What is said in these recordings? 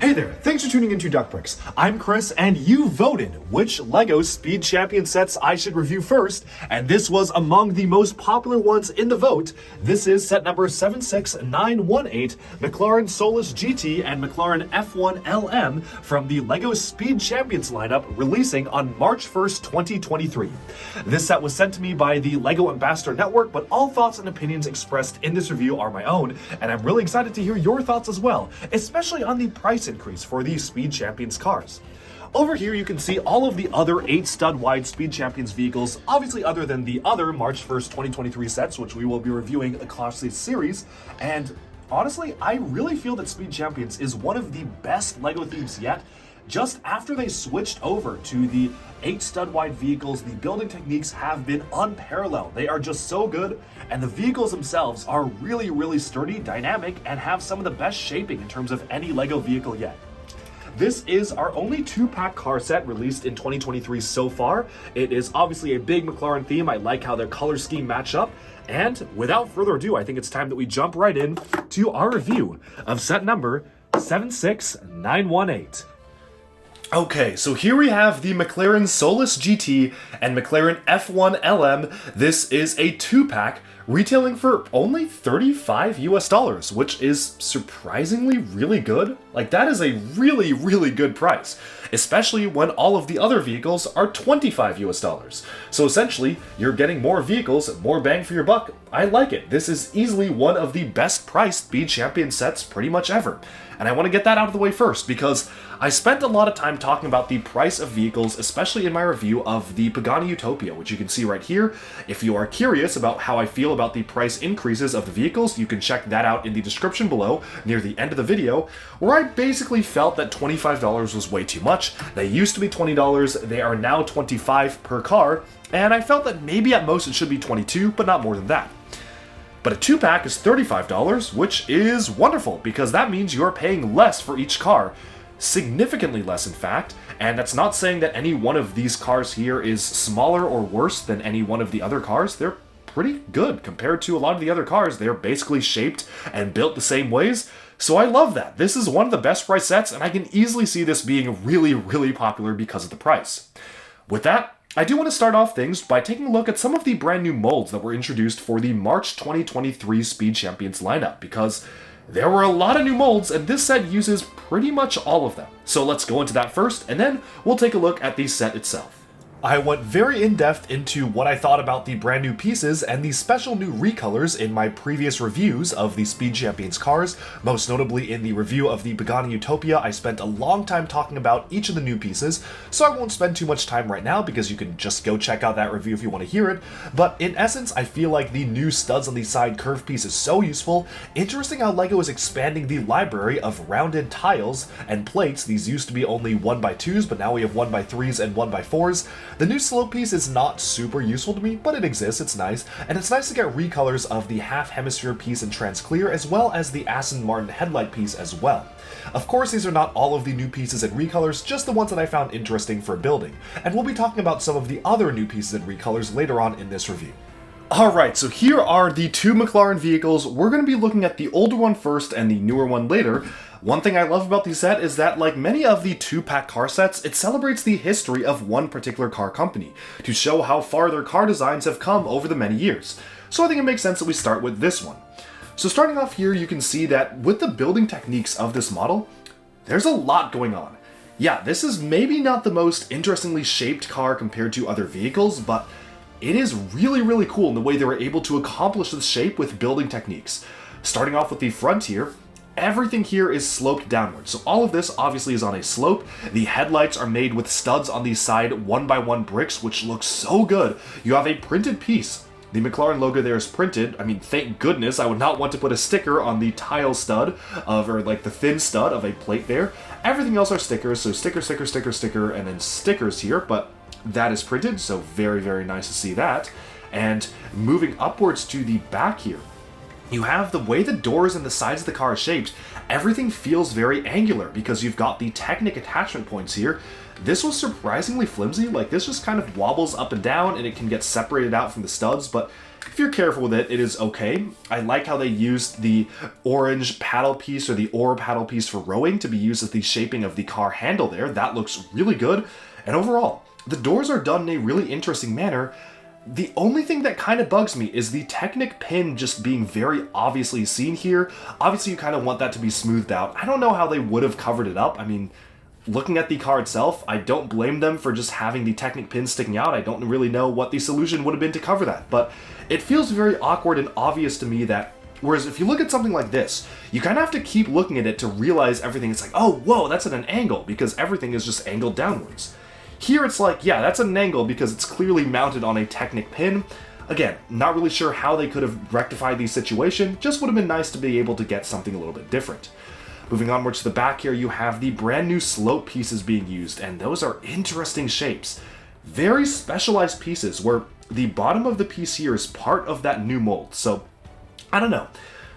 Hey there, thanks for tuning into Duck Bricks. I'm Chris, and you voted which LEGO Speed Champion sets I should review first, and this was among the most popular ones in the vote. This is set number 76918, Mclaren Solus GT and Mclaren F1 LM from the LEGO Speed Champions lineup, releasing on March 1st, 2023. This set was sent to me by the LEGO Ambassador Network, but all thoughts and opinions expressed in this review are my own, and I'm really excited to hear your thoughts as well, especially on the price increase for these Speed Champions cars. Over here you can see all of the other 8 stud wide Speed Champions vehicles, obviously other than the other March 1st 2023 sets, which we will be reviewing across this series. And honestly, I really feel that Speed Champions is one of the best LEGO themes yet. Just after they switched over to the 8 stud wide vehicles, the building techniques have been unparalleled. They are just so good, and the vehicles themselves are really sturdy, dynamic, and have some of the best shaping in terms of any LEGO vehicle yet. This is our only 2-pack car set released in 2023 so far. It is obviously a big McLaren theme. I like how their color scheme match up. And without further ado, I think it's time that we jump right in to our review of set number 76918. Okay, so here we have the Mclaren Solus GT and Mclaren F1 LM. This is a 2-pack retailing for only $35 US, which is surprisingly really good. Like, that is a really good price, especially when all of the other vehicles are $25 US. So essentially, you're getting more vehicles, more bang for your buck. I like it. This is easily one of the best priced Speed Champion sets pretty much ever. And I want to get that out of the way first, because I spent a lot of time talking about the price of vehicles, especially in my review of the Pagani Utopia, which you can see right here. If you are curious about how I feel about the price increases of the vehicles, you can check that out in the description below near the end of the video, where I basically felt that $25 was way too much. They used to be $20, they are now $25 per car, and I felt that maybe at most it should be $22, but not more than that. But a 2-pack is $35, which is wonderful, because that means you're paying less for each car. Significantly less, in fact, and that's not saying that any one of these cars here is smaller or worse than any one of the other cars. They're pretty good compared to a lot of the other cars. They're basically shaped and built the same ways, so I love that. This is one of the best price sets, and I can easily see this being really popular because of the price. With that, I do want to start off things by taking a look at some of the brand new molds that were introduced for the March 2023 Speed Champions lineup, because there were a lot of new molds, and this set uses pretty much all of them. So let's go into that first, and then we'll take a look at the set itself. I went very in-depth into what I thought about the brand new pieces and the special new recolors in my previous reviews of the Speed Champions cars. Most notably in the review of the Pagani Utopia, I spent a long time talking about each of the new pieces, so I won't spend too much time right now because you can just go check out that review if you want to hear it. But in essence, I feel like the new studs on the side curve piece is so useful. Interesting how LEGO is expanding the library of rounded tiles and plates. These used to be only 1x2s, but now we have 1x3s and 1x4s. The new slope piece is not super useful to me, but it exists, it's nice, and it's nice to get recolors of the half hemisphere piece in trans clear, as well as the Aston Martin headlight piece as well. Of course, these are not all of the new pieces and recolors, just the ones that I found interesting for building, and we'll be talking about some of the other new pieces and recolors later on in this review. Alright, so here are the 2 McLaren vehicles. We're going to be looking at the older one first and the newer one later. One thing I love about the set is that, like many of the 2-pack car sets, it celebrates the history of one particular car company, to show how far their car designs have come over the many years. So I think it makes sense that we start with this one. So starting off here, you can see that with the building techniques of this model, there's a lot going on. Yeah, this is maybe not the most interestingly shaped car compared to other vehicles, but it is really cool in the way they were able to accomplish this shape with building techniques. Starting off with the front here, everything here is sloped downward. So all of this obviously is on a slope. The headlights are made with studs on the side 1x1 bricks, which looks so good. You have a printed piece. The McLaren logo there is printed. I mean, thank goodness. I would not want to put a sticker on the tile stud or like the thin stud of a plate there. Everything else are stickers. So sticker, and then stickers here, but that is printed, so very nice to see that. And moving upwards to the back here, you have the way the doors and the sides of the car are shaped. Everything feels very angular because you've got the Technic attachment points here. This was surprisingly flimsy. Like, this just kind of wobbles up and down, and it can get separated out from the studs, but if you're careful with it, it is okay. I like how they used the orange paddle piece or the oar paddle piece for rowing to be used as the shaping of the car handle there. That looks really good. And overall, the doors are done in a really interesting manner. The only thing that kind of bugs me is the Technic pin just being very obviously seen here. Obviously, you kind of want that to be smoothed out. I don't know how they would have covered it up. I mean, looking at the car itself, I don't blame them for just having the Technic pin sticking out. I don't really know what the solution would have been to cover that, but it feels very awkward and obvious to me that, whereas if you look at something like this, you kind of have to keep looking at it to realize everything. It's like, oh, whoa, that's at an angle, because everything is just angled downwards. Here it's like, yeah, that's at an angle because it's clearly mounted on a Technic pin. Again, not really sure how they could have rectified the situation, just would have been nice to be able to get something a little bit different. Moving onward to the back here, you have the brand new slope pieces being used, and those are interesting shapes. Very specialized pieces where the bottom of the piece here is part of that new mold. So, I don't know.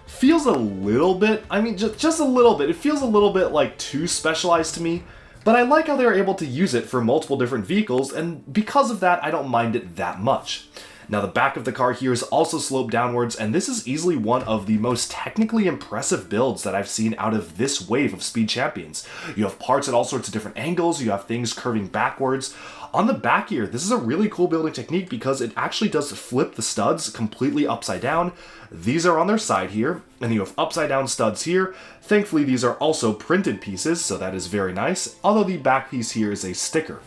Feels a little bit, I mean, just a little bit. It feels a little bit like too specialized to me, but I like how they are able to use it for multiple different vehicles, and because of that, I don't mind it that much. Now the back of the car here is also sloped downwards, and this is easily one of the most technically impressive builds that I've seen out of this wave of Speed Champions. You have parts at all sorts of different angles, you have things curving backwards. On the back here, this is a really cool building technique because it actually does flip the studs completely upside down. These are on their side here, and you have upside down studs here. Thankfully, these are also printed pieces, so that is very nice, although the back piece here is a sticker.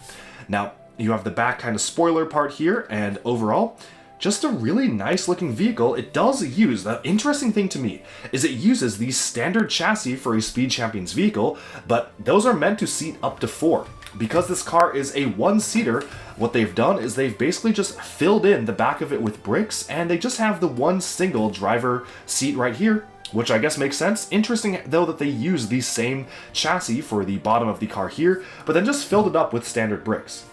Now, you have the back kind of spoiler part here, and overall, just a really nice looking vehicle. It does use, the interesting thing to me, is it uses the standard chassis for a Speed Champions vehicle, but those are meant to seat up to 4. Because this car is a one-seater, what they've done is they've basically just filled in the back of it with bricks, and they just have the one single driver seat right here, which I guess makes sense. Interesting, though, that they use the same chassis for the bottom of the car here, but then just filled it up with standard bricks.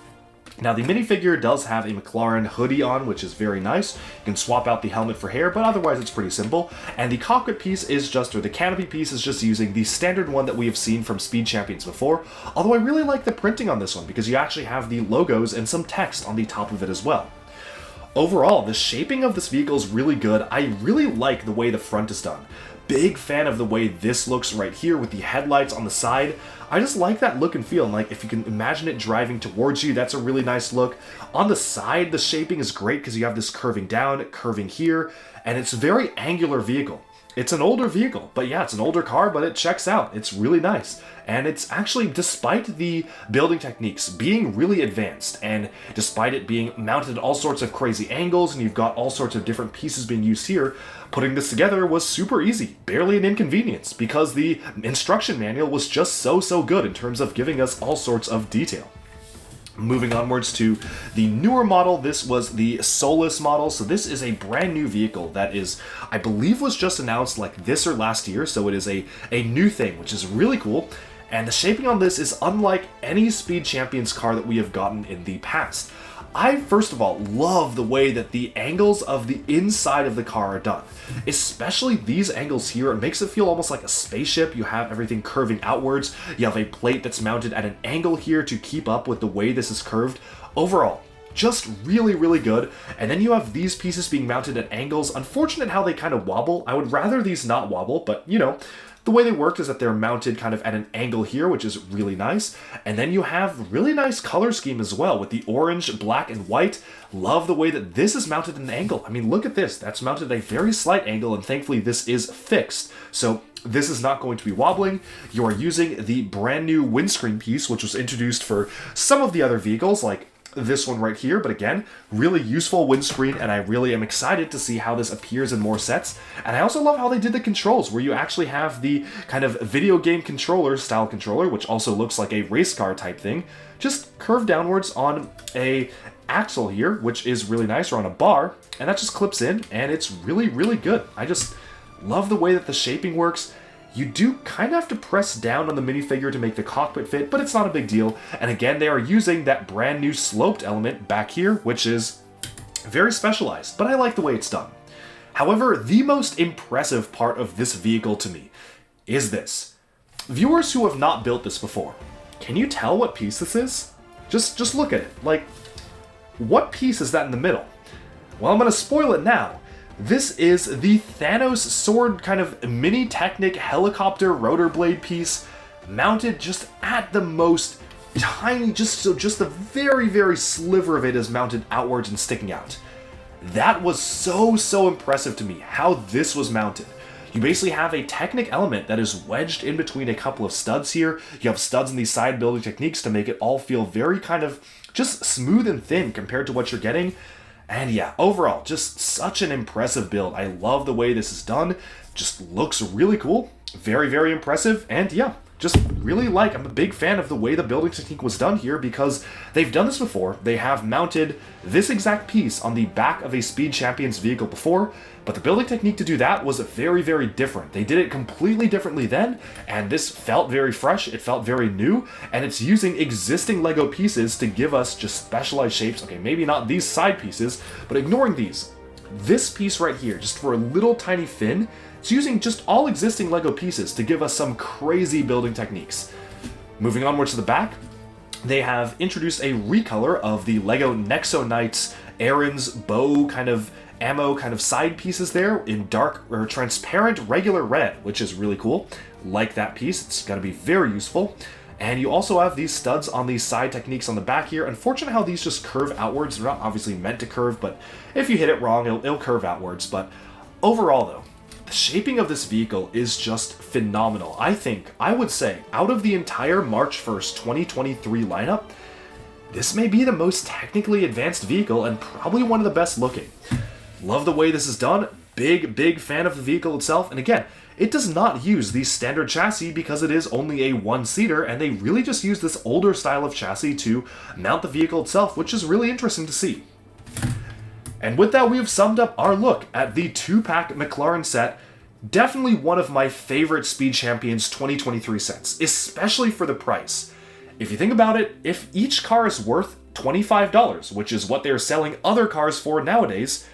Now, the minifigure does have a Mclaren hoodie on, which is very nice. You can swap out the helmet for hair, but otherwise it's pretty simple. And the cockpit piece is just, or the canopy piece is just using the standard one that we have seen from Speed Champions before. Although I really like the printing on this one because you actually have the logos and some text on the top of it as well. Overall, the shaping of this vehicle is really good. I really like the way the front is done. Big fan of the way this looks right here with the headlights on the side. I just like that look and feel, and like if you can imagine it driving towards you, that's a really nice look. On the side, the shaping is great because you have this curving down, curving here, and it's a very angular vehicle. It's an older vehicle, but yeah, it's an older car, but it checks out. It's really nice. And it's actually, despite the building techniques being really advanced, and despite it being mounted at all sorts of crazy angles, and you've got all sorts of different pieces being used here, putting this together was super easy, barely an inconvenience, because the instruction manual was just so good in terms of giving us all sorts of detail. Moving onwards to the newer model, this was the Solus model. So this is a brand new vehicle that is, I believe, was just announced like this or last year. So it is a new thing, which is really cool. And the shaping on this is unlike any Speed Champions car that we have gotten in the past. I, first of all, love the way that the angles of the inside of the car are done. Especially these angles here, it makes it feel almost like a spaceship. You have everything curving outwards. You have a plate that's mounted at an angle here to keep up with the way this is curved. Overall, just really good. And then you have these pieces being mounted at angles. Unfortunate how they kind of wobble. I would rather these not wobble, but you know, the way they work is that they're mounted kind of at an angle here, which is really nice. And then you have really nice color scheme as well with the orange, black, and white. Love the way that this is mounted at an angle. I mean, look at this. That's mounted at a very slight angle, and thankfully this is fixed. So this is not going to be wobbling. You are using the brand new windscreen piece, which was introduced for some of the other vehicles, like this one right here, but again, really useful windscreen, and I really am excited to see how this appears in more sets. And I also love how they did the controls, where you actually have the kind of video game controller style controller, which also looks like a race car type thing, just curved downwards on a axle here, which is really nice, or on a bar, and that just clips in, and it's really good. I just love the way that the shaping works. You do kind of have to press down on the minifigure to make the cockpit fit, but it's not a big deal. And again, they are using that brand new sloped element back here, which is very specialized, but I like the way it's done. However, the most impressive part of this vehicle to me is this. Viewers who have not built this before, can you tell what piece this is? Just look at it. Like, what piece is that in the middle? Well, I'm going to spoil it now. This is the Thanos sword kind of mini Technic helicopter rotor blade piece mounted just at the most tiny, just the very, very sliver of it is mounted outwards and sticking out. That was so impressive to me, how this was mounted. You basically have a Technic element that is wedged in between a couple of studs here. You have studs in these side building techniques to make it all feel very kind of just smooth and thin compared to what you're getting. And yeah, overall, just such an impressive build. I love the way this is done. Just looks really cool. Very impressive. And yeah, just really I'm a big fan of the way the building technique was done here because they've done this before. They have mounted this exact piece on the back of a Speed Champions vehicle before, but the building technique to do that was very different. They did it completely differently then, and this felt very fresh, it felt very new, and it's using existing Lego pieces to give us just specialized shapes. Okay, maybe not these side pieces, but ignoring these. This piece right here, just for a little tiny fin, it's using just all existing Lego pieces to give us some crazy building techniques. Moving onwards to the back, they have introduced a recolor of the Lego Nexo Knights Aaron's bow kind of ammo kind of side pieces there in dark or transparent regular red, which is really cool. Like that piece, it's going to be very useful. And you also have these studs on these side techniques on the back here. Unfortunate how these just curve outwards. They're not obviously meant to curve, but if you hit it wrong, it'll curve outwards. But overall though, the shaping of this vehicle is just phenomenal. I would say, out of the entire March 1st, 2023 lineup, this may be the most technically advanced vehicle and probably one of the best looking. Love the way this is done. Big fan of the vehicle itself. And again, it does not use the standard chassis because it is only a one-seater, and they really just use this older style of chassis to mount the vehicle itself, which is really interesting to see. And with that, we have summed up our look at the 2-pack Mclaren set. Definitely one of my favorite Speed Champions 2023 sets, especially for the price. If you think about it, if each car is worth $25, which is what they're selling other cars for nowadays,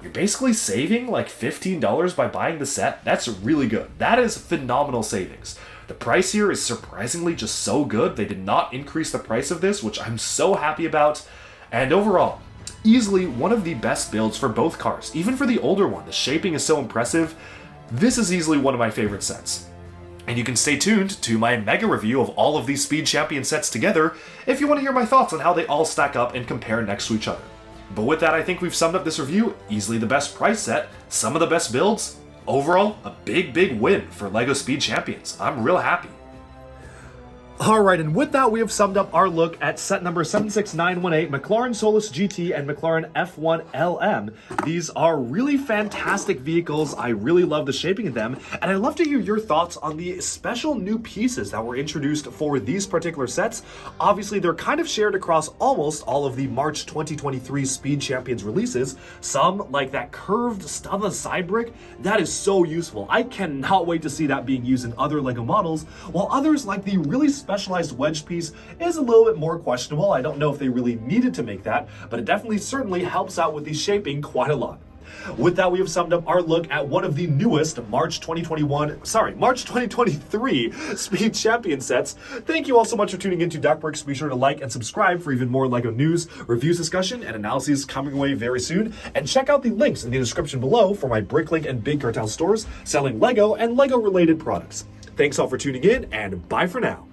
you're basically saving like $15 by buying the set. That's really good. That is phenomenal savings. The price here is surprisingly just so good. They did not increase the price of this, which I'm so happy about. And overall, easily one of the best builds for both cars. Even for the older one, the shaping is so impressive. This is easily one of my favorite sets. And you can stay tuned to my mega review of all of these Speed Champion sets together if you want to hear my thoughts on how they all stack up and compare next to each other. But with that, I think we've summed up this review. Easily the best price set, some of the best builds. Overall, a big win for LEGO Speed Champions. I'm real happy. Alright, and with that, we have summed up our look at set number 76918, Mclaren Solus GT and Mclaren F1 LM. These are really fantastic vehicles. I really love the shaping of them, and I'd love to hear your thoughts on the special new pieces that were introduced for these particular sets. Obviously, they're kind of shared across almost all of the March 2023 Speed Champions releases. Some, like that curved stud on the side brick, that is so useful. I cannot wait to see that being used in other LEGO models, while others, like the really specialized wedge piece, is a little bit more questionable. I don't know if they really needed to make that, but it definitely certainly helps out with the shaping quite a lot. With that, we have summed up our look at one of the newest March 2023 Speed Champion sets. Thank you all so much for tuning in to Duck Bricks. Be sure to like and subscribe for even more LEGO news, reviews, discussion, and analyses coming away very soon. And check out the links in the description below for my Bricklink and Big Cartel stores selling LEGO and LEGO related products. Thanks all for tuning in, and bye for now.